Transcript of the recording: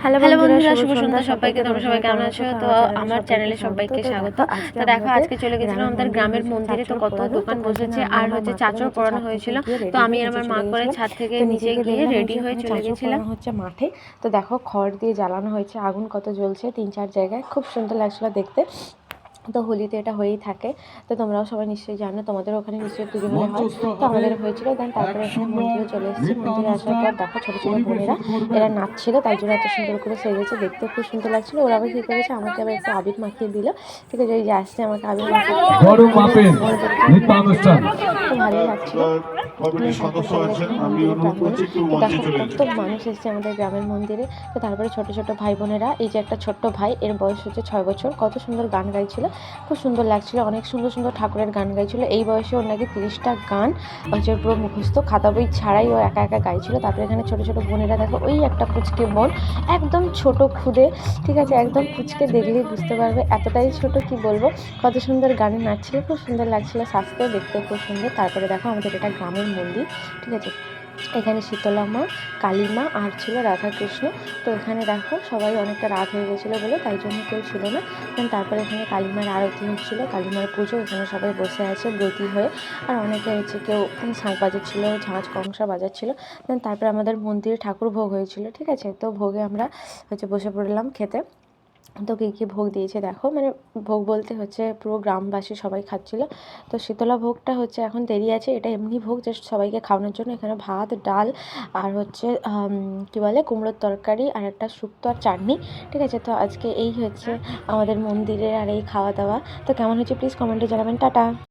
Hello বন্ধুরা, শুভ সন্ধ্যা সবাইকে। তোমরা সবাই কেমন আছো? তো আমার চ্যানেলে সবাইকে স্বাগত। তো দেখো, আজকে চলে গেছিলাম আমাদের গ্রামের মন্দিরে। তো কত দোকান বসেছে আর হচ্ছে চাঁচড় পড়ানো হয়েছিল। তো আমি আর আমার মা করে ছাদ থেকে নিচে গিয়ে রেডি হয়ে চলে গেছিলাম হচ্ছে মাঠে। তো দেখো, খড় দিয়ে জ্বালানো হয়েছে, আগুন কত জ্বলছে 3-4 জায়গায়, খুব সুন্দর লাগছিল দেখতে। তো হোলিতে এটা হয়েই থাকে। তো তোমরাও সবাই নিশ্চয়ই জানো, তোমাদের ওখানে নিশ্চয়ই পুজো হলে হয়। তো আমাদের হয়েছিল। দেন তারপরে এখানে মন্দিরে চলে এসেছি। মন্দিরে আসার পর দেখো, ছোটো ছোটো বোনেরা এরা নাচছিল, তাই জন্য এত সুন্দর করে সেজেছে, দেখতে খুব সুন্দর লাগছিল। ওরা আবার কী করেছে, আমাকে আবার একটু আবির মাখিয়ে দিল। ঠিক আছে, ওই যে আসছে আমাকে আবির মাখিয়ে দিল। তো ভালোই লাগছিল। মন্দিরের প্রাঙ্গণে তো দেখো কত মানুষ এসেছে আমাদের গ্রামের মন্দিরে। তো তারপরে ছোটো ছোটো ভাই বোনেরা, এই যে একটা ছোট্ট ভাই, এর বয়স হচ্ছে 6 বছর, কত সুন্দর গান গাইছিল, খুব সুন্দর লাগছিল। অনেক সুন্দর সুন্দর ঠাকুরের গান গাইছিল। এই বয়সে ওর নাকি 30টা গান হচ্ছে পুরো মুখস্থ, খাতা বই ছাড়াই ও একা একা গাইছিল। তারপরে এখানে ছোটো ছোটো বোনেরা দেখো, ওই একটা পুচকে বোন, একদম ছোট খুদে, ঠিক আছে, একদম পুচকে, দেখলেই বুঝতে পারবে এতটাই ছোট, কি বলবো, কত সুন্দর গানে নাচছিল, খুব সুন্দর লাগছিল, স্বাস্থ্য দেখতে খুব সুন্দর। তারপরে দেখো, আমাদের এটা গ্রামের মন্দির, ঠিক আছে। এখানে শীতলা মা, কালী মা আর ছিল রাধাকৃষ্ণ। তো এখানে দেখো সবাই অনেকটা রাত হয়ে গেছিলো বলে, তাই জন্য কেউ ছিল না। দেন তারপরে এখানে কালীমার আরতি হচ্ছিলো, কালীমার পুজো। এখানে সবাই বসে আছে ব্রতী হয়ে, আর অনেকে হচ্ছে কেউ শাঁখ বাজাচ্ছিলো, ঝাঁঝ কংসা বাজাচ্ছিলো। দেন তারপরে আমাদের মন্দিরে ঠাকুর ভোগ হয়েছিল, ঠিক আছে। তো ভোগে আমরা হচ্ছে বসে পড়লাম খেতে। তো কী কী ভোগ দিয়েছে দেখো, মানে ভোগ বলতে হচ্ছে পুরো গ্রামবাসী সবাই খাচ্ছিলো। তো শীতলা ভোগটা হচ্ছে এখন দেরি আছে, এটা এমনি ভোগ, জাস্ট সবাইকে খাওয়ানোর জন্য। এখানে ভাত, ডাল আর হচ্ছে কী বলে, কুমড়োর তরকারি আর একটা শুক্তো আর চাটনি, ঠিক আছে। তো আজকে এই হচ্ছে আমাদের মন্দিরের আর এই খাওয়া দাওয়া। তো কেমন হচ্ছে প্লিজ কমেন্টে জানাবেন। টাটা।